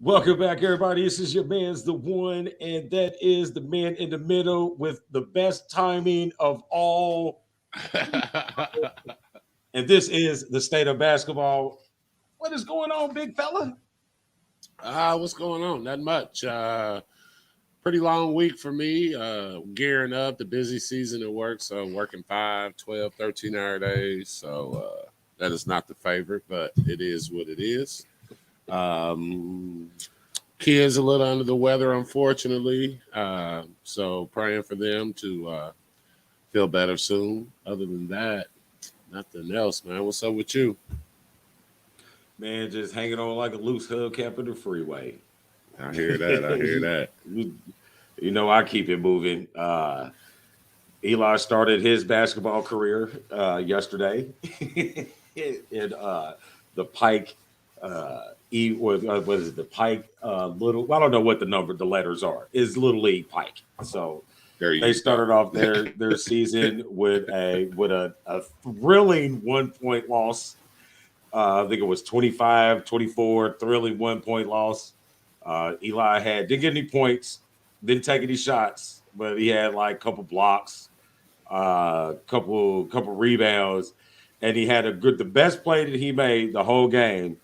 Welcome back, everybody. This is your man's the one, and that is the man in the middle with the best timing of all. And this is the state of basketball. What is going on, big fella? What's going on? Not much. Pretty long week for me. Gearing up the busy season at work. So I'm working 5, 12, 13-hour days. So that is not the favorite, but it is what it is. Kids a little under the weather, unfortunately. So praying for them to feel better soon. Other than that, nothing else, man. What's up with you? Man, just hanging on like a loose hubcap of the freeway. I hear that. I hear that. You know, I keep it moving. Eli started his basketball career yesterday in the Pike. What is it? The Pike Little. I don't know what the letters are. Is Little League Pike. So they started off their season with a thrilling 1-point loss. I think it was 25-24, thrilling 1-point loss. Eli didn't get any points, didn't take any shots, but he had like a couple blocks, couple rebounds, and he had the best play that he made the whole game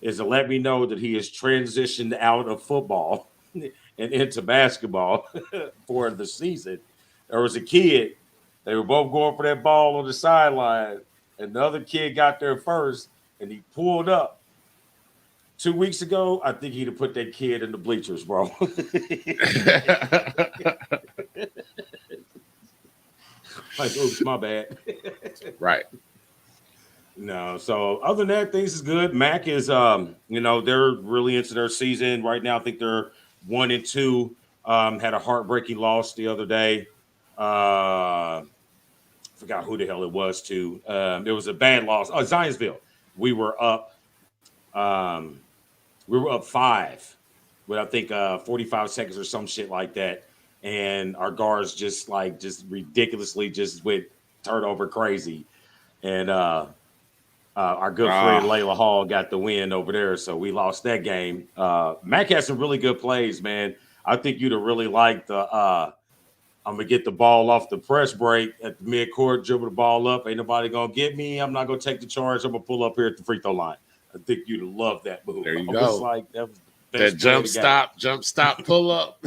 is to let me know that he has transitioned out of football and into basketball for the season. There was a kid, they were both going for that ball on the sideline, and the other kid got there first. And he pulled up 2 weeks ago. I think he'd have put that kid in the bleachers, bro. Like, oops, my bad. Right. No, so other than that, things is good. Mac is, they're really into their season right now. I think they're 1-2. Had a heartbreaking loss the other day. Forgot who the hell it was to. It was a bad loss. Oh, Zionsville. We were up 5 with I think 45 seconds or some shit like that. And our guards just ridiculously just went turnover crazy. And our good friend Layla Hall got the win over there. So we lost that game. Mac had some really good plays, man. I think you'd have really liked the I'm gonna get the ball off the press break at the midcourt, dribble the ball up. Ain't nobody gonna get me. I'm not gonna take the charge. I'm gonna pull up here at the free throw line. I think you'd have loved that move. There you go. That was the best that jump stop, pull up.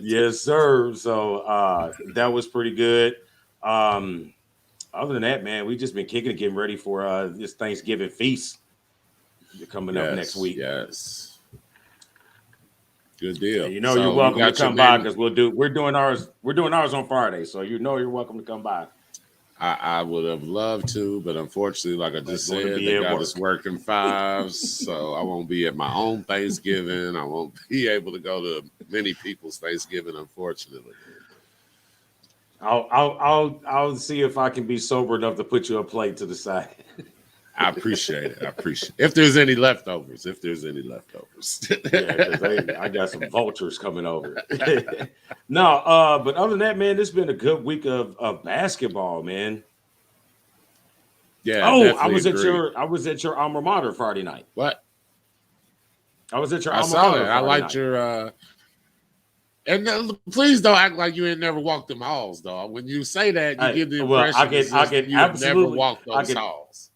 Yes, sir. So that was pretty good. Other than that, man, we just been kicking and getting ready for this Thanksgiving feast coming up next week. Yes. Good deal. And you're welcome to come by because we're doing ours on Friday, so you're welcome to come by. I would have loved to, but unfortunately, like I just said, they got us working 5, so I won't be at my own Thanksgiving. I won't be able to go to many people's Thanksgiving, unfortunately. I'll see if I can be sober enough to put you a plate to the side. I appreciate it. If there's any leftovers. Yeah, I got some vultures coming over. No, but other than that, man, this has been a good week of basketball, man. Yeah. I was at your alma mater Friday night. What? I was at your I alma saw mater. That. I liked your. And please don't act like you ain't never walked them halls, dog. When you say that, you give the impression you have never walked those halls.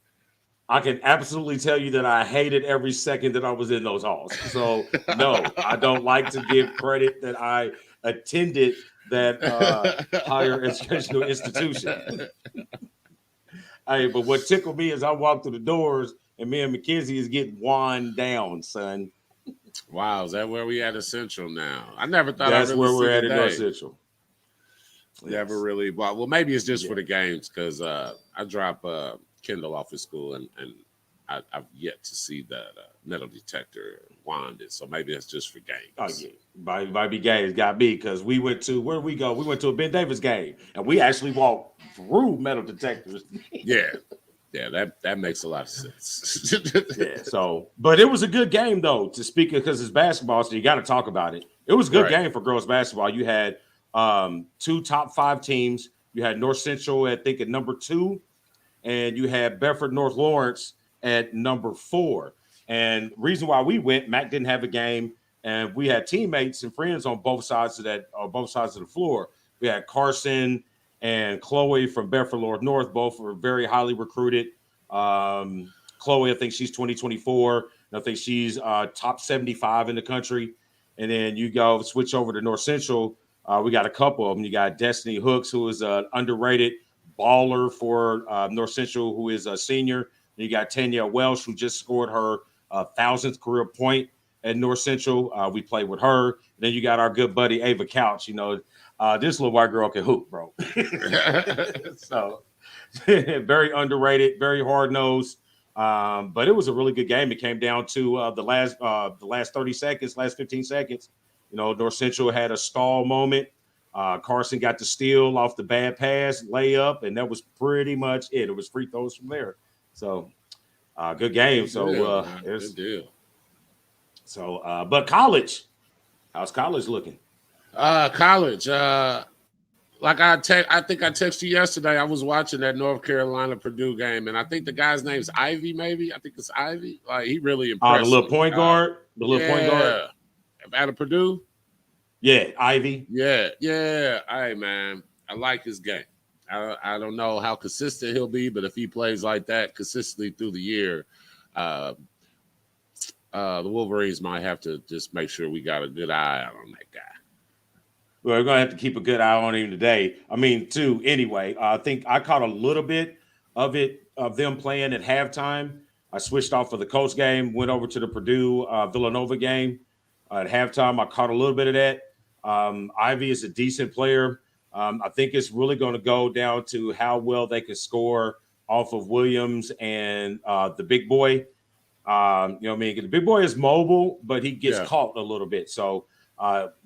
I can absolutely tell you that I hated every second that I was in those halls. So, no, I don't like to give credit that I attended that higher educational institution. But what tickled me is I walked through the doors and me and Mackenzie is getting wand down, son. Wow, is that where we at Central now? I never thought that's where we're at North Central. Never really. Well, maybe it's just for the games because I drop Kendall off at school and I've yet to see that metal detector wanded. So maybe it's just for games. Oh yeah, might be games. Got me because we went to where did we go? We went to a Ben Davis game and we actually walked through metal detectors. Yeah, that makes a lot of sense. Yeah. So, but it was a good game though. To speak because it's basketball, so you got to talk about it. It was a good game for girls basketball. You had 2 top 5 teams. You had North Central, I think, at number 2. And you had Bedford North Lawrence at number 4. And reason why we went, Mac didn't have a game, and we had teammates and friends on both sides of the floor. We had Carson and Chloe from Bedford North. Both were very highly recruited. Chloe, I think she's 2024. I think she's top 75 in the country. And then you go switch over to North Central. We got a couple of them. You got Destiny Hooks, who is an underrated baller for North Central, who is a senior. You got Tanya Welsh, who just scored her 1,000th career point at North Central. We played with her. And then you got our good buddy Ava Couch. You know, this little white girl can hoop, bro. So very underrated, very hard nosed. But it was a really good game. It came down to the last 30 seconds, last 15 seconds. You know, North Central had a stall moment. Carson got the steal off the bad pass, layup, and that was pretty much it. It was free throws from there. So, good game. So, good deal. So, but college, how's college looking? College, like I think I texted you yesterday. I was watching that North Carolina Purdue game, and I think the guy's name's Ivy. Maybe I think it's Ivy. Like he really impressed. The little point guard, point guard out of Purdue. Yeah, Ivy. Yeah. Hey man, I like his game. I don't know how consistent he'll be, but if he plays like that consistently through the year, the Wolverines might have to just make sure we got a good eye out on that guy. Well, we're going to have to keep a good eye on him today. I mean, too, anyway, I think I caught a little bit of them playing at halftime. I switched off for the Colts game, went over to the Purdue Villanova game at halftime. I caught a little bit of that. Ivy is a decent player. I think it's really going to go down to how well they can score off of Williams and the big boy. You know what I mean? The big boy is mobile, but he gets caught a little bit. So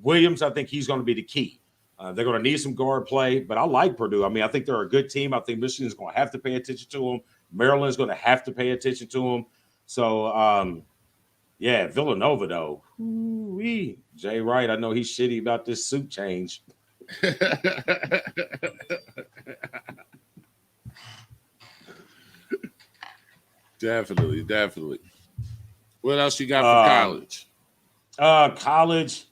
Williams, I think he's going to be the key. They're going to need some guard play, but I like Purdue. I mean, I think they're a good team. I think Michigan's going to have to pay attention to them. Maryland's going to have to pay attention to them. So, Villanova, though. Ooh-wee. Jay Wright, I know he's shitty about this suit change. Definitely. What else you got for college? College,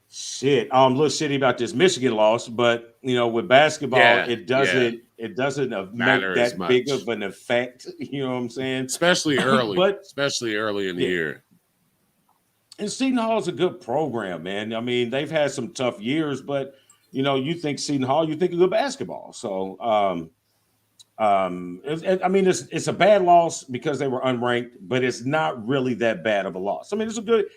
shit. I'm a little shitty about this Michigan loss, but you know, with basketball, it doesn't make that big of an effect. You know what I'm saying? Especially early in the year. And Seton Hall is a good program, man. I mean, they've had some tough years, but you know, you think Seton Hall, you think of good basketball. So, it's a bad loss because they were unranked, but it's not really that bad of a loss. I mean,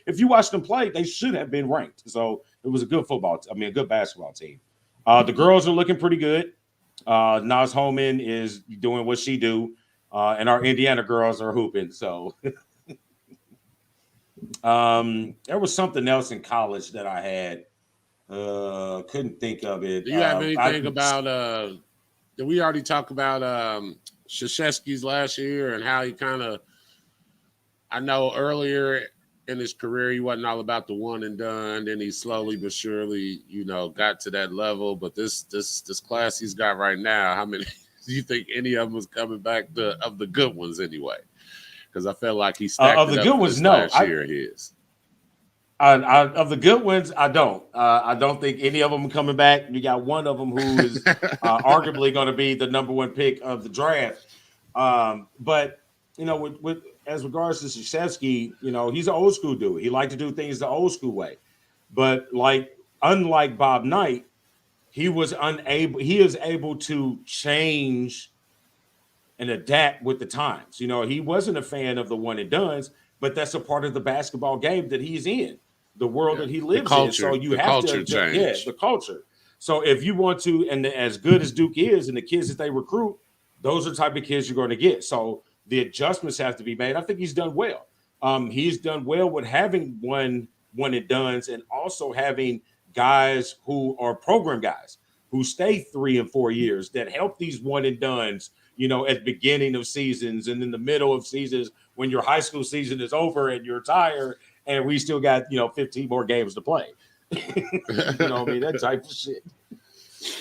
if you watch them play, they should have been ranked. So it was a good a good basketball team. The girls are looking pretty good. Naz Holman is doing what she do, and our Indiana girls are hooping. So there was something else in college that I had. Couldn't think of it. Do you have anything about did we already talk about Krzyzewski's last year and how he kind of, I know earlier in his career he wasn't all about the one and done, then he slowly but surely, you know, got to that level. But this class he's got right now, how many do you think any of them was coming back of the good ones anyway? Because I felt like he stacked of the good ones. No, last year his. Of the good ones, I don't. I don't think any of them are coming back. You got one of them who is arguably going to be the number one pick of the draft. But you know, with as regards to Krzyzewski, you know, he's an old school dude. He liked to do things the old school way. But unlike Bob Knight, he is able to change and adapt with the times. You know, he wasn't a fan of the one and dones, but that's a part of the basketball game that he's in, the world that he lives in. So you have to adjust, the culture. So if you want to, and as good as Duke is and the kids that they recruit, those are the type of kids you're going to get. So the adjustments have to be made. I think he's done well. He's done well with having one and dones and also having guys who are program guys who stay 3 and 4 years that help these one and dones, you know, at the beginning of seasons and in the middle of seasons when your high school season is over and you're tired and we still got, 15 more games to play. You know what I mean? That type of shit.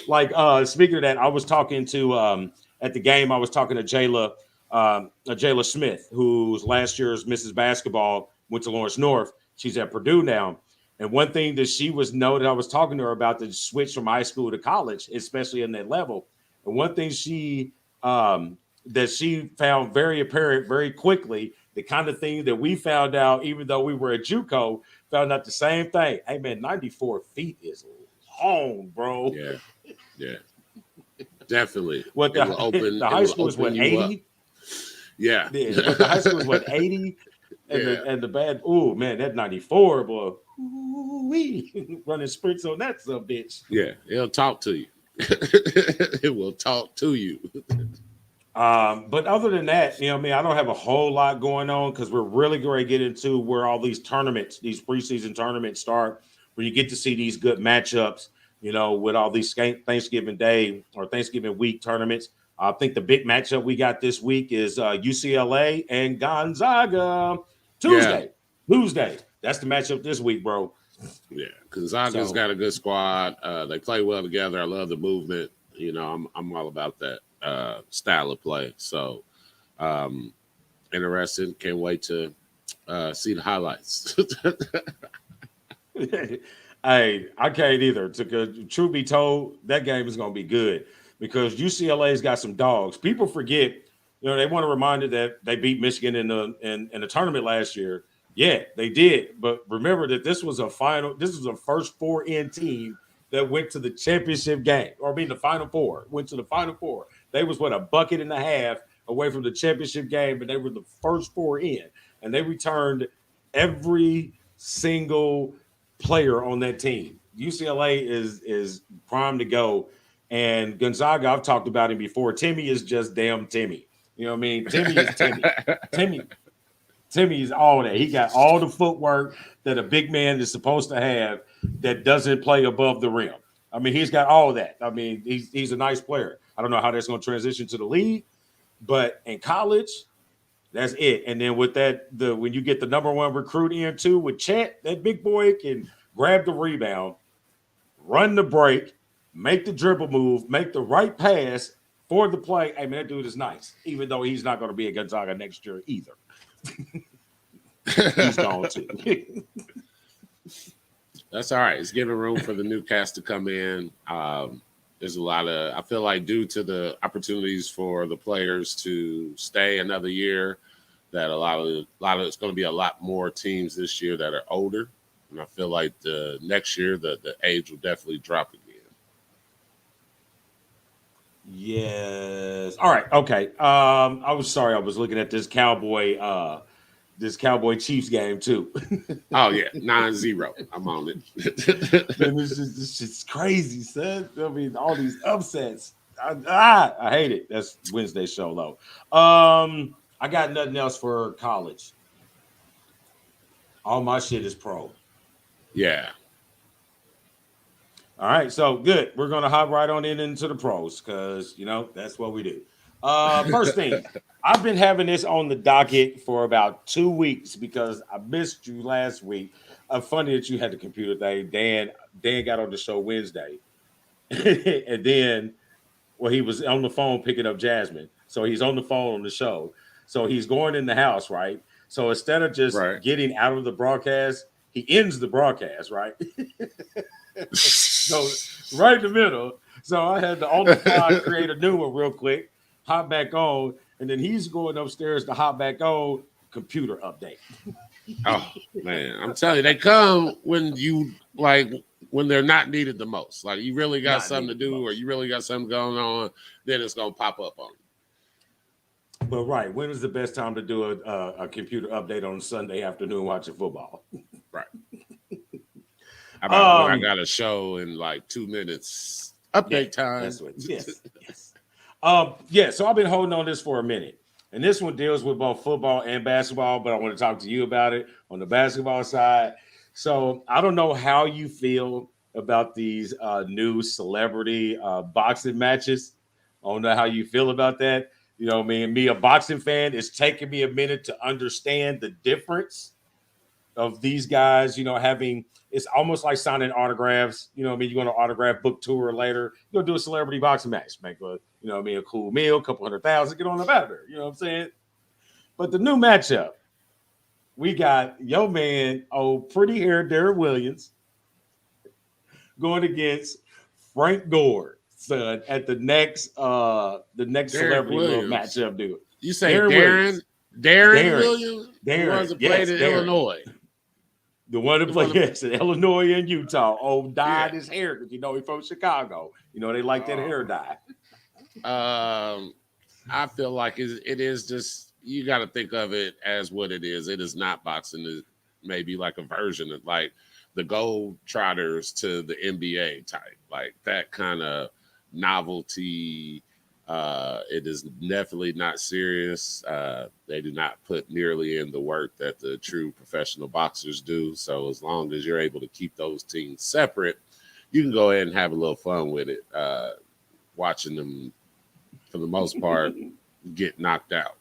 Like, speaking of that, I was talking to, at the game, I was talking to Jayla Jayla Smith, who's last year's Mrs. Basketball, went to Lawrence North. She's at Purdue now. And one thing that she was noted, I was talking to her about the switch from high school to college, especially in that level. And one thing that she found very apparent very quickly, the kind of thing that we found out, even though we were at JUCO, found out the same thing. Hey man, 94 feet is long, bro. Yeah, definitely. What the high school is what, 80? Yeah. But the high school is what, 80? And the bad, oh man, that 94, boy. Ooh-wee. Running sprints on that some bitch. Yeah, it'll talk to you. It will talk to you. But other than that, you know, I don't have a whole lot going on because we're really going to get into where all these tournaments, these preseason tournaments start, where you get to see these good matchups, you know, with all these Thanksgiving Day or Thanksgiving week tournaments. I think the big matchup we got this week is UCLA and Gonzaga. Tuesday. That's the matchup this week, bro. Yeah, Gonzaga's got a good squad. They play well together. I love the movement. You know, I'm all about that style of play. So interested. Can't wait to see the highlights. Hey, I can't either. Truth be told, that game is going to be good because UCLA's got some dogs. People forget, you know, they want to remind you that they beat Michigan in the tournament last year. Yeah, they did. But remember that this was a first four-in team that went to the championship game, the Final Four, went to the Final Four. They was, a bucket and a half away from the championship game, but they were the first four in. And they returned every single player on that team. UCLA is primed to go. And Gonzaga, I've talked about him before. Timmy is just damn Timmy. You know what I mean? Timmy is Timmy. Timmy is all that. He got all the footwork that a big man is supposed to have that doesn't play above the rim. I mean, he's got all that. I mean, he's a nice player. I don't know how that's going to transition to the league, but in college, that's it. And then with that, when you get the number one recruit in too with Chet, that big boy can grab the rebound, run the break, make the dribble move, make the right pass for the play. Hey, man, that dude is nice, even though he's not going to be at Gonzaga next year either. He's gone too. That's all right. It's giving room for the new cast to come in. There's a lot of, I feel like due to the opportunities for the players to stay another year, that a lot of it's going to be a lot more teams this year that are older. And I feel like the next year, the age will definitely drop again. Yes. All right. Okay. I was sorry. I was looking at this Cowboy Chiefs game too. Oh yeah, 9-0. I'm on it. It's just crazy, son. I mean, all these upsets. I hate it. That's Wednesday's show though. I got nothing else for college. All my shit is pro. Yeah. All right, so good. We're gonna hop right on into the pros because that's what we do. First thing, I've been having this on the docket for about 2 weeks because I missed you last week. Funny that you had the computer thing. Dan got on the show Wednesday, and then he was on the phone picking up Jasmine. So he's on the phone on the show. So he's going in the house, right? So instead of just getting out of the broadcast, he ends the broadcast, right? So right in the middle. So I had to on the fly create a new one real quick, hop back on, and then he's going upstairs to hop back on. Computer update. Oh man, I'm telling you, they come when when they're not needed the most. Like you really got something to do, or you really got something going on, then it's gonna pop up on you. But when is the best time to do a computer update on Sunday afternoon watching football? Right. How about when I got a show in like 2 minutes? Update time. That's what. Yes. So I've been holding on this for a minute, and this one deals with both football and basketball. But I want to talk to you about it on the basketball side. So I don't know how you feel about these new celebrity boxing matches. I don't know how you feel about that. You know, me, a boxing fan, it's taking me a minute to understand the difference. of these guys, having it's almost like signing autographs. You're going to autograph book tour later. You're going to do a celebrity boxing match, make a cool meal, couple 100,000, get on the out of there. You know what I'm saying? But the new matchup, we got your man, pretty hair Darren Williams, going against Frank Gore, son, at the next celebrity little matchup, dude. You say Darren Williams? Darren, the ones that played in Illinois. The one that played in Illinois and Utah. Dyed his hair because he's from Chicago. They like that hair dye. I feel like it is just, you got to think of it as what it is. It is not boxing. It may be like a version of like the Gold Trotters to the NBA type, like that kind of novelty. It is definitely not serious. They do not put nearly in the work that the true professional boxers do. So as long as you're able to keep those teams separate, you can go ahead and have a little fun with it. Watching them, for the most part, get knocked out.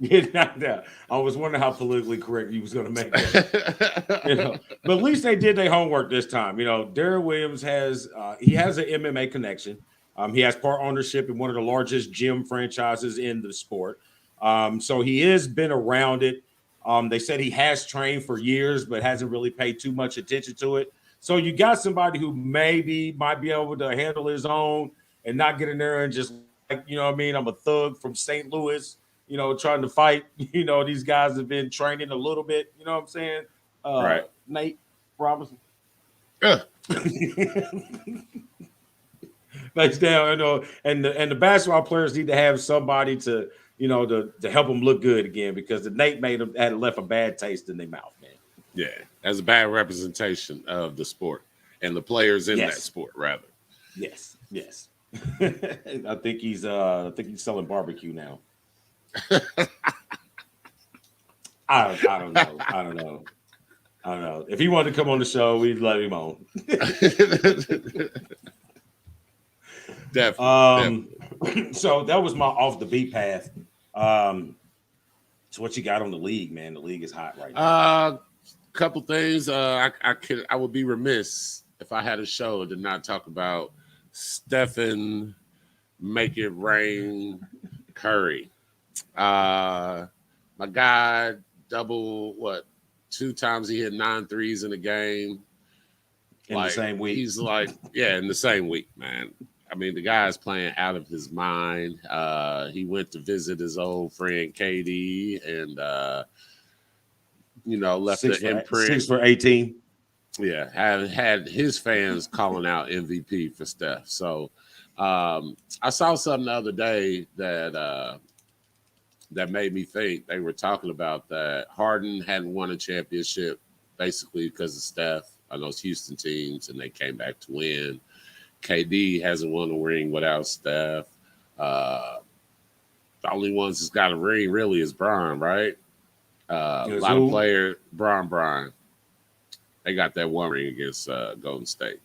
Get knocked out. I was wondering how politically correct you was going to make that. But at least they did their homework this time. Darren Williams has an MMA connection. He has part ownership in one of the largest gym franchises in the sport. So he has been around it. They said he has trained for years, but hasn't really paid too much attention to it. So you got somebody who maybe might be able to handle his own and not get in there and just like, I'm a thug from St. Louis, trying to fight. These guys have been training a little bit. You know what I'm saying? Right. Nate Robinson. Thanks, down. And the basketball players need to have somebody to help them look good again, because the Nate had left a bad taste in their mouth, man. Yeah, as a bad representation of the sport and the players in that sport, rather. Yes. I think he's selling barbecue now. I don't know. If he wanted to come on the show, we'd let him on. Definitely. So that was my off the beat path. So what you got on the league, man? The league is hot right now. Couple things. I would be remiss if I had a show and did not talk about Stephen Make It Rain Curry. My guy, two times he hit 9 threes in a game. In the same week. He's in the same week, man. I mean, the guy's playing out of his mind. He went to visit his old friend Kati and left the imprint. 6 for 18. Yeah, had his fans calling out MVP for Steph. So I saw something the other day that made me think. They were talking about that Harden hadn't won a championship basically because of Steph on those Houston teams, and they came back to win. KD hasn't won a ring without Steph. The only ones that's got a ring really is Bron, right? A lot of players, Bron. They got that one ring against Golden State.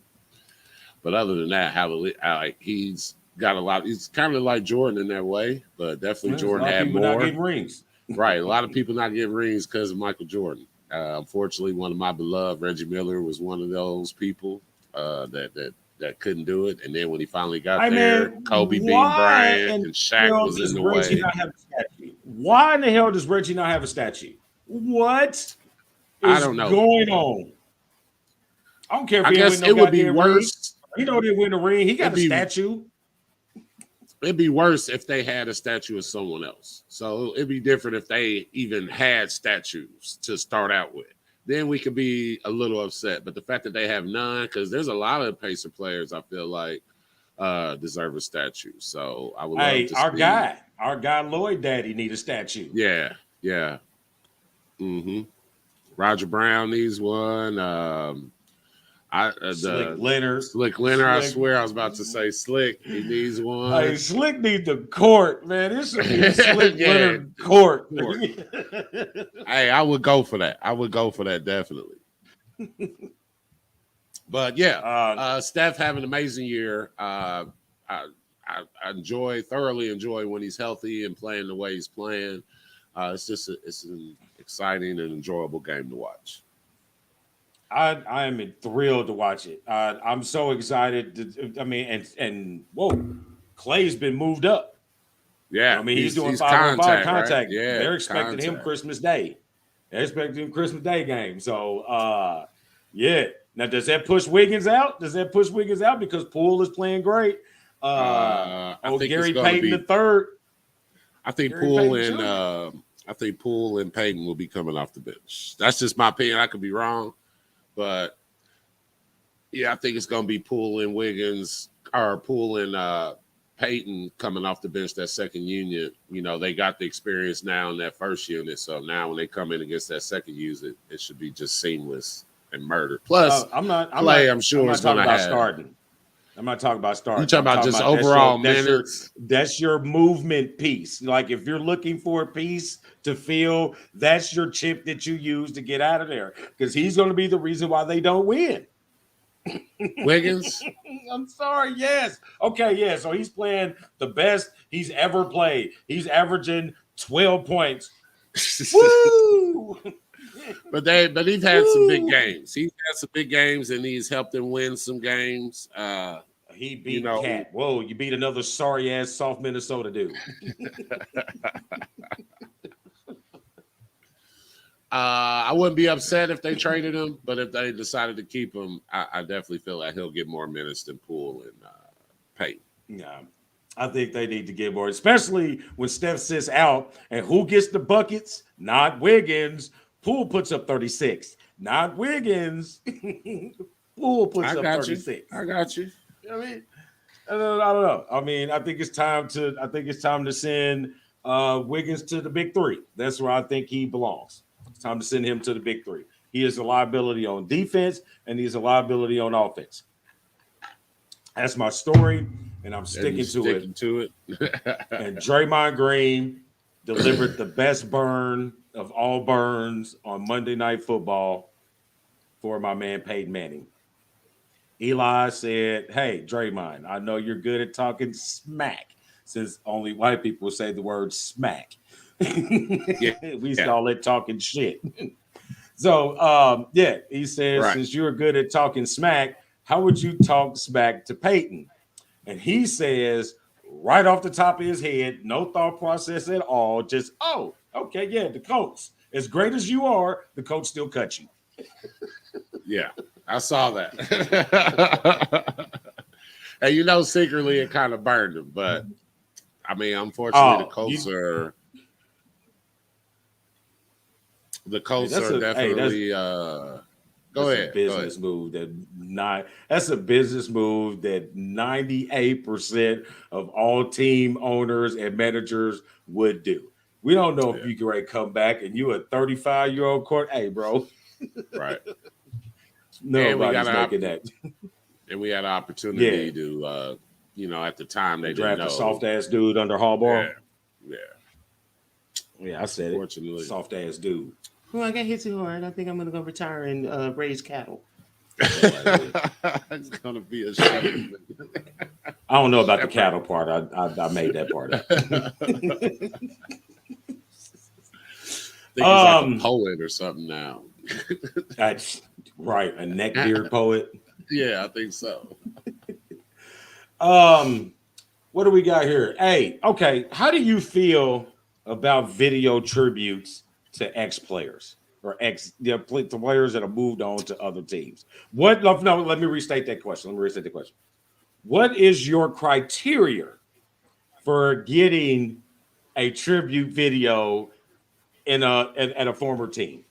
But other than that, he's got a lot. He's kind of like Jordan in that way, but definitely Jordan had more. Not getting rings. Right. A lot of people not getting rings because of Michael Jordan. Unfortunately, one of my beloved, Reggie Miller, was one of those people that couldn't do it. And then when he finally got there, Kobe beat Bryant and Shaq was in the way. Not have a statue? Why in the hell does Reggie not have a statue? What is going on? I don't care if I guess it would be worse. He didn't win the ring. He got a statue. It'd be worse if they had a statue of someone else. So it'd be different if they even had statues to start out with. Then we could be a little upset. But the fact that they have none, because there's a lot of Pacer players I feel like deserve a statue. So I would love to see. Our guy Lloyd Daddy need a statue. Yeah. Mm-hmm. Roger Brown needs one. Slick Leonard. I swear I was about to say Slick. He needs one. Hey, Slick needs the court, man. This should be a Slick Leonard court. Hey, I would go for that. Definitely. But yeah, Steph having an amazing year. I thoroughly enjoy when he's healthy and playing the way he's playing. It's an exciting and enjoyable game to watch. I am thrilled to watch it. I'm so excited. And whoa, Clay's been moved up. Yeah, I mean, he's doing 5-on-5 contact. Right? Yeah, they're expecting him Christmas Day. They're expecting him Christmas Day game. So, yeah. Now, does that push Wiggins out? Because Poole is playing great. I think Gary Payton the third. I think Poole and Payton will be coming off the bench. That's just my opinion. I could be wrong. But yeah, I think it's going to be Poole and Wiggins, or Poole and Payton coming off the bench, that second unit. You know, they got the experience now in that first unit. So now when they come in against that second unit, it should be just seamless and murder. Plus, I'm sure it's going to have starting. I'm not talking about starting. You're talking about just overall minutes. That's your movement piece. Like if you're looking for a piece to fill, that's your chip that you use to get out of there. Because he's going to be the reason why they don't win. Wiggins? I'm sorry. Yes. Okay. Yeah. So he's playing the best he's ever played. He's averaging 12 points. Woo! But he's had some big games. He's had some big games, and he's helped them win some games. He beat Cat. Whoa, you beat another sorry ass soft Minnesota dude. I wouldn't be upset if they traded him, but if they decided to keep him, I definitely feel like he'll get more minutes than Poole and Payton. Yeah. I think they need to get more, especially when Steph sits out. And who gets the buckets? Not Wiggins. Poole puts up 36. Not Wiggins. Poole puts up 36. I got you. I mean, I don't know. I mean, I think it's time to send Wiggins to the big three. That's where I think he belongs. It's time to send him to the big three. He is a liability on defense, and he's a liability on offense. That's my story, and I'm sticking to it. And Draymond Green delivered the best burn of all burns on Monday Night Football for my man Peyton Manning. Eli said, "Hey, Draymond, I know you're good at talking smack, since only white people say the word smack. We call it talking shit." So, he says, since you're good at talking smack, how would you talk smack to Peyton? And he says, right off the top of his head, no thought process at all, just, oh, okay, yeah, the coach. As great as you are, the coach still cuts you. Yeah, I saw that. And secretly it kind of burned him, but I mean, unfortunately, the Colts are definitely. Go ahead. That's a business move that 98% of all team owners and managers would do. We don't know if you can come back and you a 35-year-old court. Hey, bro. Right. Nobody's making that. And we had an opportunity to, at the time they draft didn't know. A soft ass dude under Harbaugh. Yeah. I said it. Soft ass dude. Well, I got hit too hard. I think I'm gonna go retire and raise cattle. It's gonna be a shame. I don't know about the cattle part. I made that part up. He's like a poet or something now. That's right, a neckbeard poet. Yeah, I think so. What do we got here? Hey, okay. How do you feel about video tributes to ex-players or players that have moved on to other teams? Let me restate that question. What is your criteria for getting a tribute video at a former team?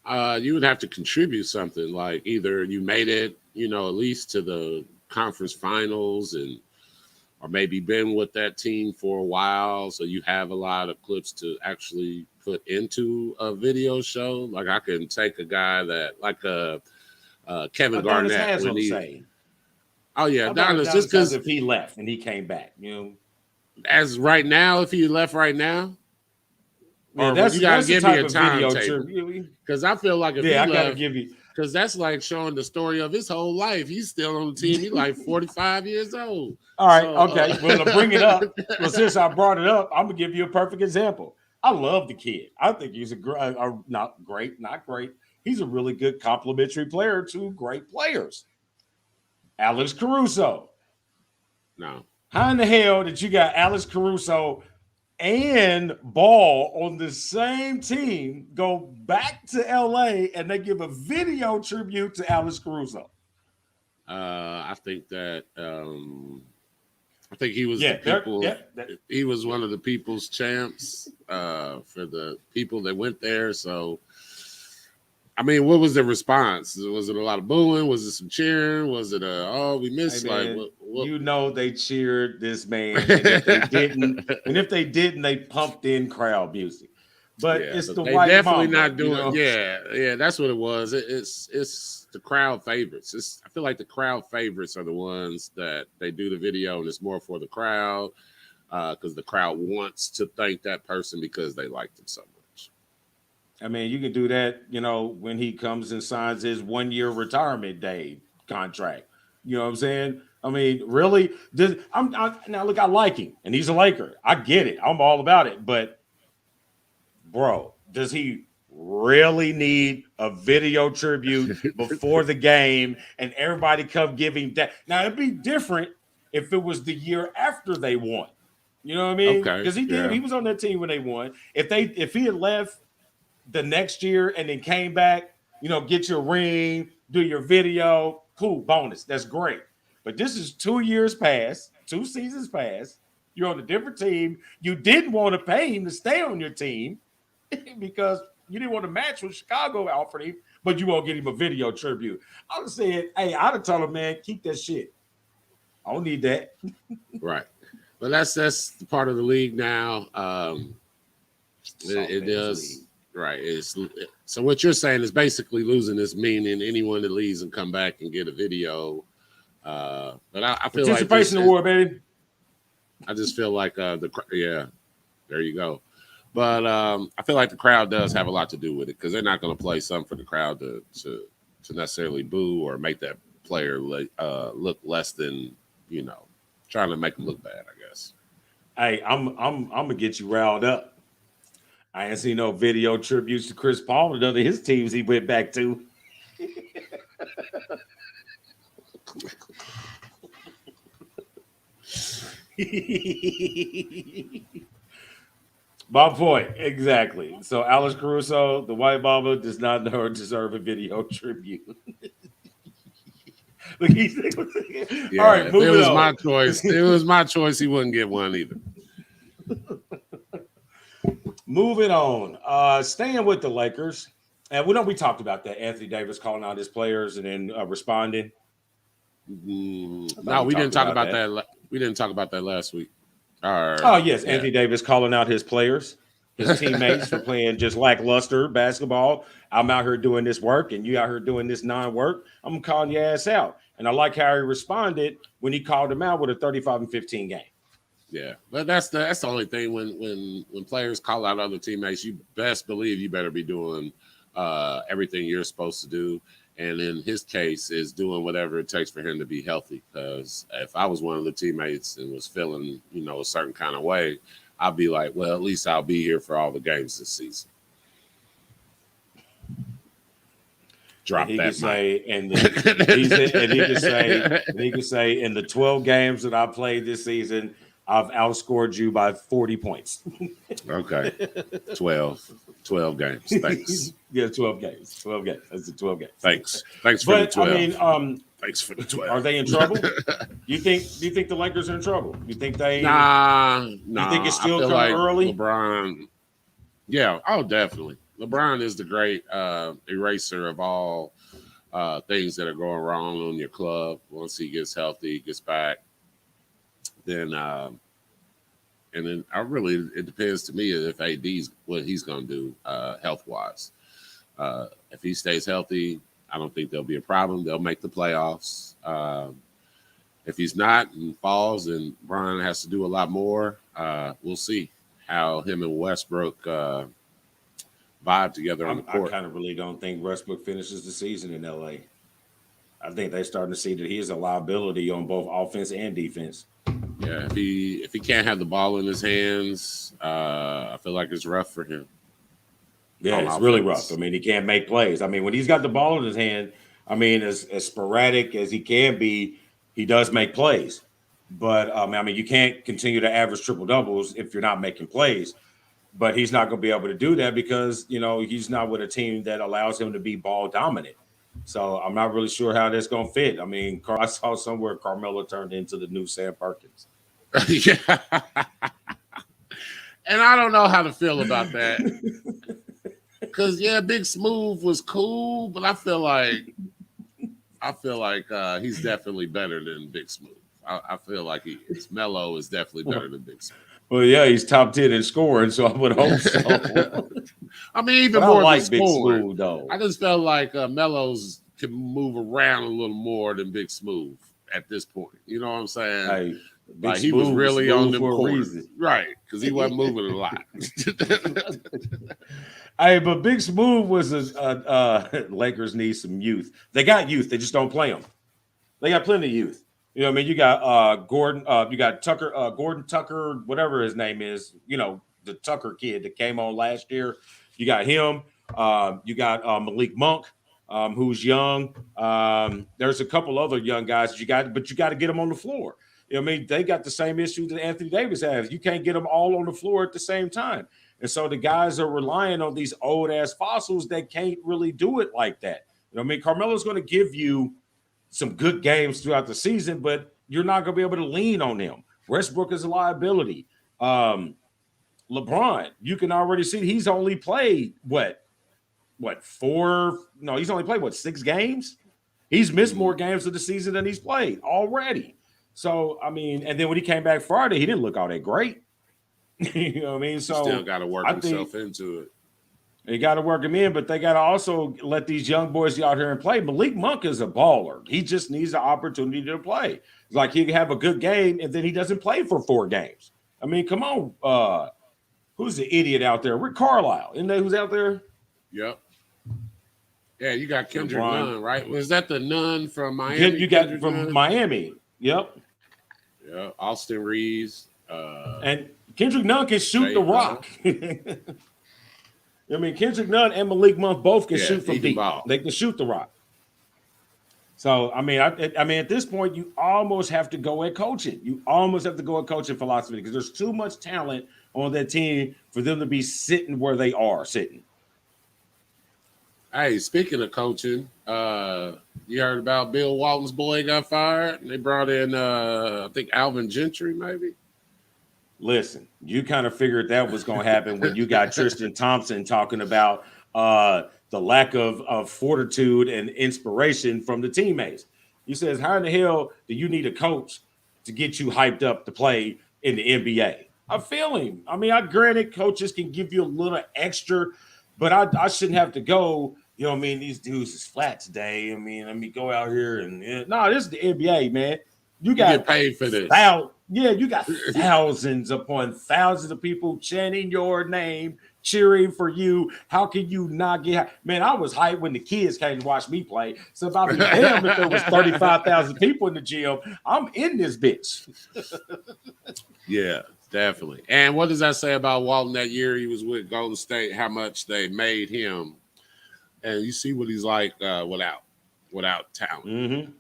You would have to contribute something, like either you made it, at least to the conference finals, or maybe been with that team for a while, so you have a lot of clips to actually put into a video show. Like I can take a guy that, like Kevin Garnett. Adonis, just because if he left and he came back, as right now, if he left right now, you gotta give me a timetable, because I feel like if I gotta give you. Because that's like showing the story of his whole life. He's still on the team. He's like 45 years old. All right, So, okay. Well, to bring it up, well, since I brought it up, I'm gonna give you a perfect example. I love the kid. I think he's not great. He's a really good complementary player to great players. Alex Caruso. No. How in the hell did you got Alex Caruso and Ball on the same team go back to LA and they give a video tribute to Alex Caruso? I think that I think he was the people. He was one of the people's champs for the people that went there. So, I mean, what was the response? Was it a lot of booing? Was it some cheering? Was it we missed? Hey, man, what? You know, they cheered this man, and if they didn't, they pumped in crowd music. But it's the they white definitely mamba, not doing. You know? Yeah, that's what it was. It's the crowd favorites. I feel like the crowd favorites are the ones that they do the video, and it's more for the crowd because the crowd wants to thank that person because they liked him so much. I mean, you can do that, you know, when he comes and signs his 1-year retirement day contract. You know what I'm saying? I mean, really? Now look, I like him, and he's a Laker. I get it. I'm all about it, but. Bro, does he really need a video tribute before the game and everybody come giving that? Now, it'd be different if it was the year after they won. You know what I mean? Because he did. He was on that team when they won. If he had left the next year and then came back, you know, get your ring, do your video, cool, bonus. That's great. But this is 2 years past, 2 seasons past. You're on a different team. You didn't want to pay him to stay on your team. Because you didn't want to match what Chicago offered him, but you won't get him a video tribute. I would have said, hey, I'd have told him, man, keep that shit. I don't need that. Right. But that's the part of the league now. It does. Right. So what you're saying is basically losing this meaning anyone that leaves and come back and get a video. But I feel like participation award, baby. I just feel like there you go. But I feel like the crowd does have a lot to do with it because they're not going to play something for the crowd to necessarily boo or make that player look less than, you know, trying to make them look bad, I guess. Hey, I'm gonna get you riled up. I ain't seen no video tributes to Chris Paul and none of his teams he went back to. My point, exactly. So Alex Caruso, the white mamba, does not deserve a video tribute. Look, all right, if it was on. My choice. It was my choice. He wouldn't get one either. Moving on, staying with the Lakers, and we talked about that. Anthony Davis calling out his players and then responding. No, we didn't talk about that. We didn't talk about that last week. Anthony Davis calling out his players, his teammates for playing just lackluster basketball. I'm out here doing this work, and you out here doing this non-work. I'm calling your ass out. And I like how he responded when he called him out with a 35-15 game. Yeah, but that's the only thing when players call out other teammates, you best believe you better be doing everything you're supposed to do. And in his case, is doing whatever it takes for him to be healthy. Because if I was one of the teammates and was feeling, you know, a certain kind of way, I'd be like, well, at least I'll be here for all the games this season. Drop he that. Could say, and he could say, in the 12 games that I played this season, I've outscored you by 40 points. Okay. 12 games. Thanks. Yeah, 12 games. 12 games. That's the 12 games. Thanks for the 12. I mean, thanks for the 12. Are they in trouble? Do you think the Lakers are in trouble? You think they Nah. You think it's still coming like early? LeBron. Yeah, definitely. LeBron is the great eraser of all things that are going wrong on your club. Once he gets healthy, gets back, then and then it depends to me if AD's what he's going to do health wise. If he stays healthy, I don't think there'll be a problem. They'll make the playoffs. If he's not and falls, and Brian has to do a lot more, we'll see how him and Westbrook vibe together on the I court. kind of really don't think Westbrook finishes the season in LA. I think they're starting to see that he is a liability on both offense and defense. Yeah, if he can't have the ball in his hands, I feel like it's rough for him. Yeah, it's really rough. I mean, he can't make plays. I mean, when he's got the ball in his hand, I mean, as sporadic as he can be, he does make plays. But I mean, you can't continue to average triple doubles if you're not making plays. But he's not going to be able to do that because he's not with a team that allows him to be ball dominant. So I'm not really sure how that's going to fit. I mean, I saw somewhere Carmelo turned into the new Sam Perkins. Yeah, and I don't know how to feel about that. Because Big Smooth was cool, but I feel like he's definitely better than Big Smooth. I feel like he is. Melo is definitely better than Big Smooth. Well, yeah, he's top 10 in scoring, so I would hope so. I mean, even more like than Big scoring, Smooth, though. I just felt like Melo's can move around a little more than Big Smooth at this point. You know what I'm saying? Hey, like he was really on them corners, right? Because he wasn't moving a lot. Hey, but Big Smooth was Lakers need some youth. They got youth, they just don't play them. They got plenty of youth. You know what I mean? You got Gordon, you got Tucker, Gordon Tucker, whatever his name is, the Tucker kid that came on last year. You got him. You got Malik Monk, who's young. There's a couple other young guys but you got to get them on the floor. You know what I mean? They got the same issue that Anthony Davis has. You can't get them all on the floor at the same time. And so the guys are relying on these old-ass fossils that can't really do it like that. You know what I mean? Carmelo's going to give you some good games throughout the season, but you're not going to be able to lean on him. Westbrook is a liability. LeBron, you can already see he's only played four? No, he's only played 6 games? He's missed more games of the season than he's played already. So, I mean, and then when he came back Friday, he didn't look all that great. You know what I mean? So still got to work himself into it. You got to work him in, but they got to also let these young boys get out here and play. Malik Monk is a baller. He just needs the opportunity to play. It's like he can have a good game, and then he doesn't play for 4 games. I mean, come on. Who's the idiot out there? Rick Carlisle. Isn't that who's out there? Yep. Yeah, you got Kendrick Nunn, right? Was that the Nunn from Miami? You got Kendrick from Nunn? Miami. Yep. Yeah, Austin Reeves. And Kendrick Nunn can shoot the rock. I mean, Kendrick Nunn and Malik Monk both can shoot from deep. They can shoot the rock. So, I mean, at this point, you almost have to go at coaching. You almost have to go at coaching philosophy because there's too much talent on that team for them to be sitting where they are sitting. Hey, speaking of coaching, you heard about Bill Walton's boy got fired? And they brought in, I think, Alvin Gentry, maybe? Listen, you kind of figured that was going to happen when you got Tristan Thompson talking about the lack of fortitude and inspiration from the teammates. He says, how in the hell do you need a coach to get you hyped up to play in the NBA? I feel him. I mean, granted, coaches can give you a little extra, but I shouldn't have to go, you know what I mean? These dudes is flat today. I mean, let me go out here and no, this is the NBA, man. You get paid for this. You got thousands upon thousands of people chanting your name, cheering for you. How can you not get? Man, I was hyped when the kids came to watch me play. So if I be damned if there was 35,000 people in the gym, I'm in this bitch. Yeah, definitely. And what does that say about Walton that year he was with Golden State? How much they made him, and you see what he's like without talent. Mm-hmm.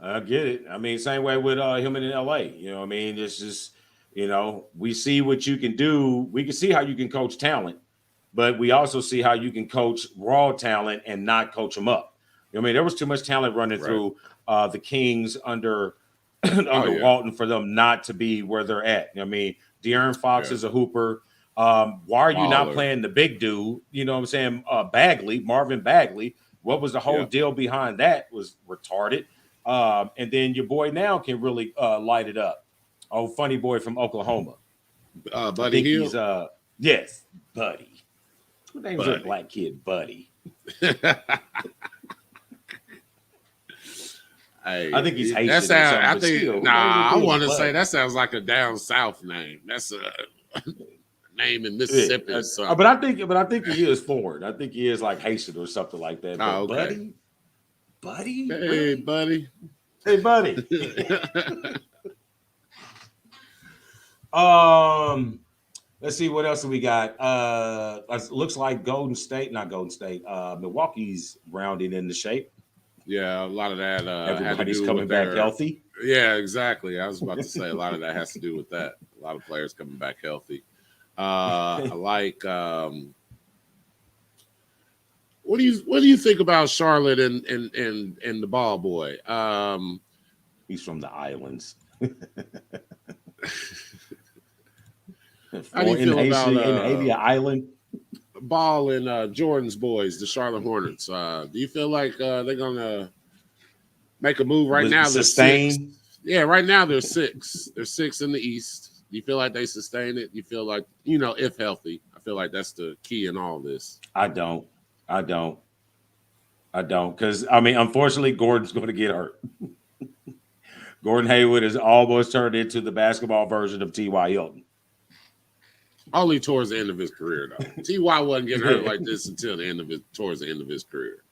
I get it. I mean, same way with him in LA. You know what I mean? It's just, we see what you can do. We can see how you can coach talent, but we also see how you can coach raw talent and not coach them up. You know what I mean? There was too much talent running through the Kings under Walton for them not to be where they're at. You know what I mean? De'Aaron Fox is a hooper. Why are you not playing the big dude? You know what I'm saying? Marvin Bagley. What was the whole deal behind that? Was retarded. And then your boy now can really light it up. Oh, funny boy from Oklahoma. Buddy Hield. Yes, Buddy. Who names a black kid Buddy? Hey, I think he's Haitian. That sounds. I want to say that sounds like a down south name. That's a name in Mississippi or something. But I think he is foreign. I think he is like Haitian or something like that. But okay. buddy, Hey, really? buddy. Hey, buddy. Let's see what else we got. Looks like Milwaukee's rounding into shape. Yeah, a lot of that. Everybody's coming back healthy. Yeah, exactly. I was about to say a lot of that has to do with that. A lot of players coming back healthy. I like. What do you think about Charlotte and the ball boy? He's from the islands. How do you feel about Avia Island? Ball and Jordan's boys, the Charlotte Hornets? Do you feel like they're gonna make a move right now? Sustain? Yeah, right now they're 6. They're 6 in the East. Do you feel like they sustain it? You feel like, if healthy? I feel like that's the key in all this. I don't. Because unfortunately, Gordon's going to get hurt. Gordon Hayward has almost turned into the basketball version of T.Y. Hilton. Only towards the end of his career, though. T.Y. wasn't getting hurt like this until towards the end of his career.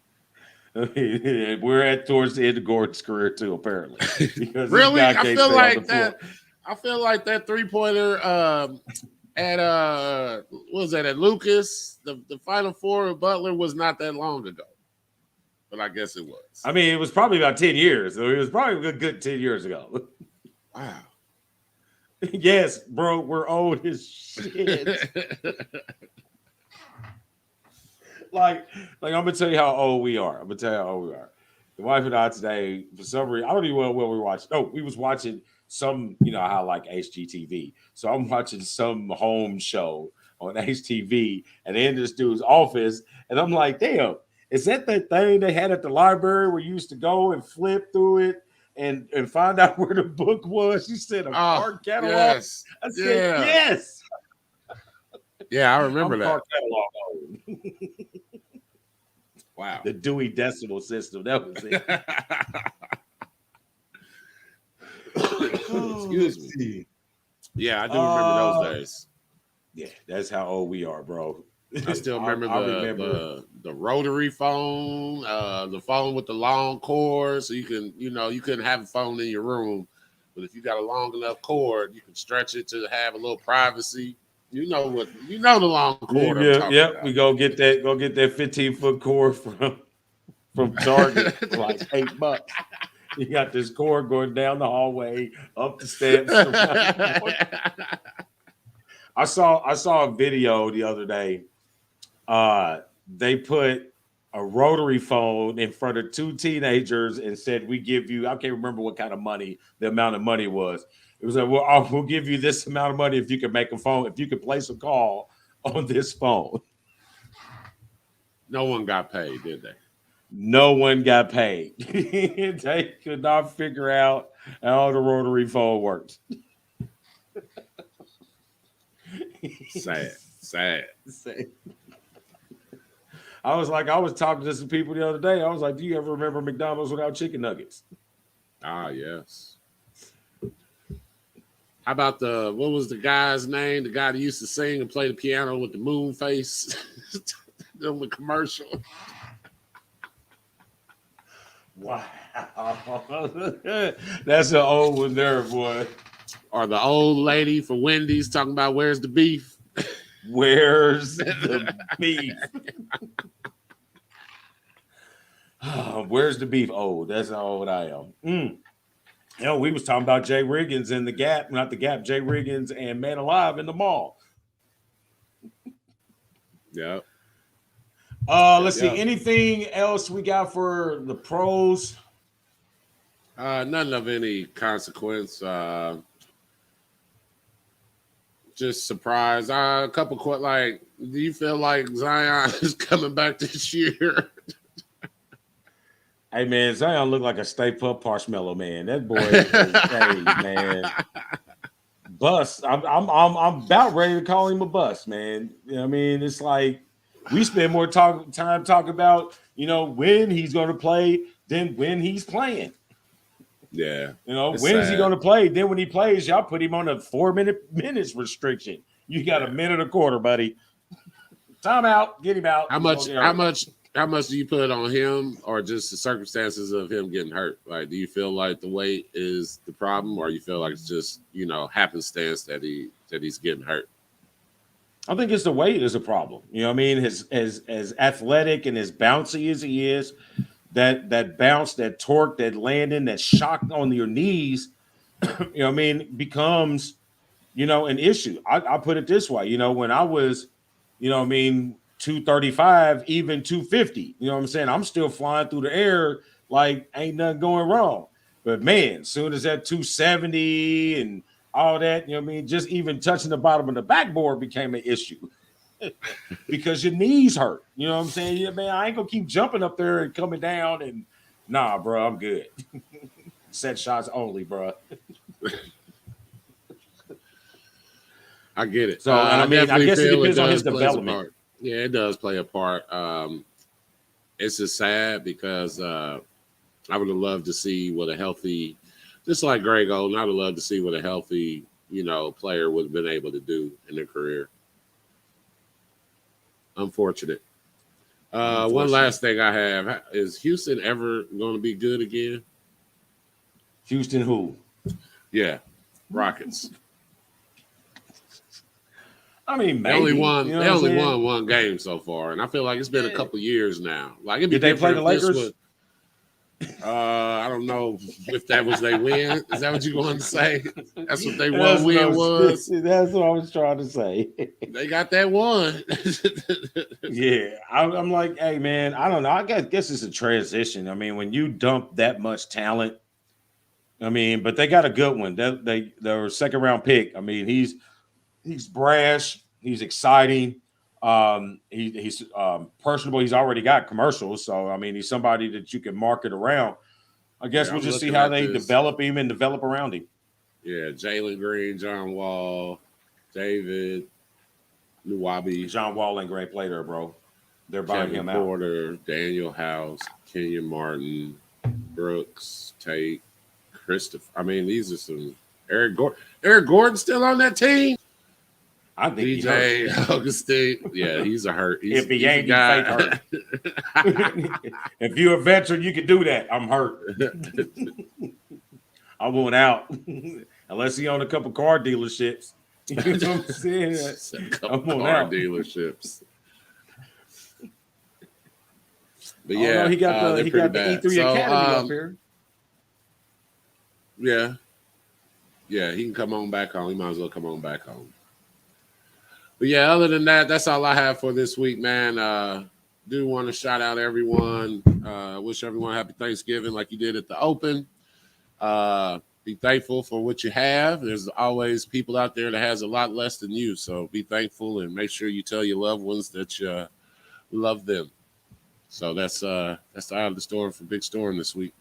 We're towards the end of Gordon's career too, apparently. Really, I feel like that 3-pointer at what was that at Lucas? The Final Four of Butler was not that long ago, but I guess it was. It was probably about 10 years. So it was probably a good 10 years ago. Wow. Yes, bro, we're old as shit. Like I'm gonna tell you how old we are. The wife and I today, for some reason, I don't even know what we watched. Oh, we was watching some, how like HGTV. So I'm watching some home show on HTV, and in this dude's office, and I'm like, damn, is that thing they had at the library where you used to go and flip through it and find out where the book was? She said a card catalog. Yes. I said yes. Yeah, I remember that. Card catalog. Wow. The Dewey Decimal System. That was it. Excuse me. Yeah, I do remember those days. Yeah, that's how old we are, bro. I still remember the rotary phone, the phone with the long cord, so you couldn't have a phone in your room, but if you got a long enough cord, you can stretch it to have a little privacy. The long cord. Yeah. We go get that 15-foot cord from Target for like $8. You got this cord going down the hallway, up the steps. I saw a video the other day. They put a rotary phone in front of 2 teenagers and said, "We give you," I can't remember what kind of money, the amount of money was. It was like, well, we'll give you this amount of money if you can make a phone, if you can place a call on this phone. No one got paid, did they? No one got paid. They could not figure out how the rotary phone works. Sad. I was talking to some people the other day. I was like, do you ever remember McDonald's without chicken nuggets? Ah, yes. How about what was the guy's name? The guy that used to sing and play the piano with the moon face on the commercial. Wow. That's an old one there, boy. Or the old lady for Wendy's talking about where's the beef? Where's the beef? Where's the beef? Oh, that's how old I am. We was talking about Jay Riggins and the Gap, not the Gap, Jay Riggins and Man Alive in the mall. Yeah. Let's see. Anything else we got for the pros? None of any consequence. Just surprised. A couple do you feel like Zion is coming back this year? Hey man, Zion look like a Stay Puft Marshmallow Man. That boy is hey man. Bust. I'm about ready to call him a bust, man. It's like we spend more time talking about, when he's going to play than when he's playing. Yeah. When is he going to play? Then when he plays, y'all put him on a 4 minutes restriction. You got a minute and a quarter, buddy. Time out. Get him out. How much do you put on him, or just the circumstances of him getting hurt? Like, do you feel like the weight is the problem, or you feel like it's just, happenstance that he's getting hurt? I think it's the weight is a problem. You know what I mean? As athletic and as bouncy as he is, that bounce, that torque, that landing, that shock on your knees, you know what I mean, becomes, an issue. I put it this way, when I was, 235, even 250, you know what I'm saying? I'm still flying through the air like ain't nothing going wrong. But man, soon as that 270 and all that, just even touching the bottom of the backboard became an issue because your knees hurt. You know what I'm saying? Yeah, man, I ain't gonna keep jumping up there and coming down and nah, bro, I'm good. Set shots only, bro. I get it. So, and I guess it depends on his development. Yeah, it does play a part. It's just sad because I would have loved to see what a healthy, just like Greg Oden, I would have loved to see what a healthy, player would have been able to do in their career. Unfortunate. One last thing I have is Houston ever going to be good again? Houston who? Yeah, Rockets. I mean, maybe. They only won one game so far, and I feel like it's been a couple years now. Like, did they play the Lakers? I don't know if that was they win. Is that what you're going to say? That's what they won was. That's what I was trying to say. They got that one. Yeah, I'm like, hey man, I don't know. I guess it's a transition. I mean, when you dump that much talent, but they got a good one. Their second round pick. I mean, he's brash. He's exciting. He's personable. He's already got commercials. So, he's somebody that you can market around. I guess we'll just see how they develop him and develop around him. Yeah, Jalen Green, John Wall, David, Nuwabi. John Wall ain't great player, bro. They're buying him out. Porter, Daniel House, Kenyon Martin, Brooks, Tate, Christopher. These are some Eric Gordon. Eric Gordon still on that team? I think DJ Augustine. Yeah, he's a hurt. If he ain't, he's fake hurt. If you're a veteran, you can do that. I'm hurt. I want out. Unless he own a couple car dealerships. You know what I'm saying? A couple car dealerships. But yeah, he got the E3 Academy up here. Yeah. Yeah, he can come on back home. He might as well come on back home. But yeah, other than that, that's all I have for this week, man. Do want to shout out everyone. Wish everyone happy Thanksgiving like you did at the Open. Be thankful for what you have. There's always people out there that has a lot less than you. So be thankful and make sure you tell your loved ones that you love them. So that's out of the storm for Big Storm this week.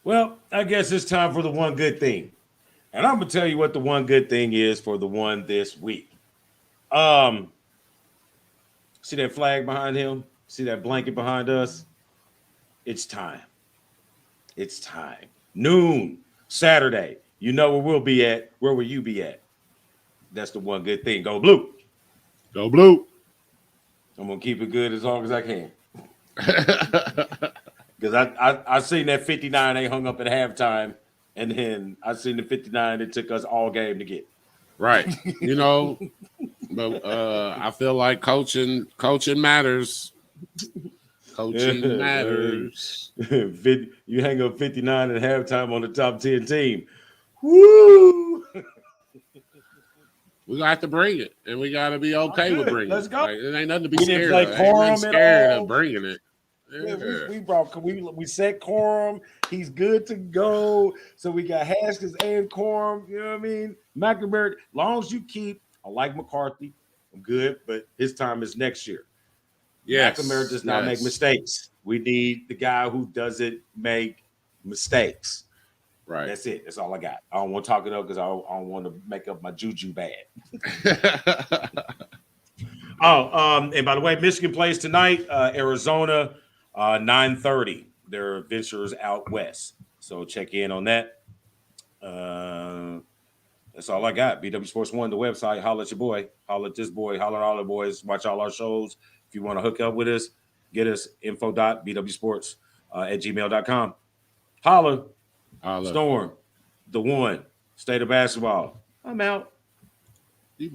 Well, I guess it's time for the one good thing. And I'm going to tell you what the one good thing is for the one this week. See that flag behind him? See that blanket behind us? It's time. It's time. Noon, Saturday. You know where we'll be at. Where will you be at? That's the one good thing. Go blue. Go blue. I'm going to keep it good as long as I can. Because I seen that 59 they hung up at halftime. And then I seen the 59 it took us all game to get. Right. But I feel like coaching matters. Coaching matters. You hang up 59 at halftime on the top 10 team. Woo! We got to bring it, and we got to be okay with bringing it. Let's go. Like, it ain't nothing to be We scared didn't play of. Corum Ain't scared at all. of bringing it. Yeah. We set Corum. He's good to go. So we got Haskins and Corum. You know what I mean? McNamara. Long as you keep, I like McCarthy. I'm good, but his time is next year. Yes. McNamara does not make mistakes. We need the guy who doesn't make mistakes. Right. That's it. That's all I got. I don't want to talk it up because I don't want to make up my juju bad. And by the way, Michigan plays tonight. Arizona, 9:30. Their ventures out west. So check in on that. That's all I got. BW Sports One, the website. Holla at your boy. Holla at this boy. Holla at all the boys. Watch all our shows. If you want to hook up with us, get us info.bwsports at gmail.com. Holla. Holla. Storm, the one. State of basketball. I'm out. You believe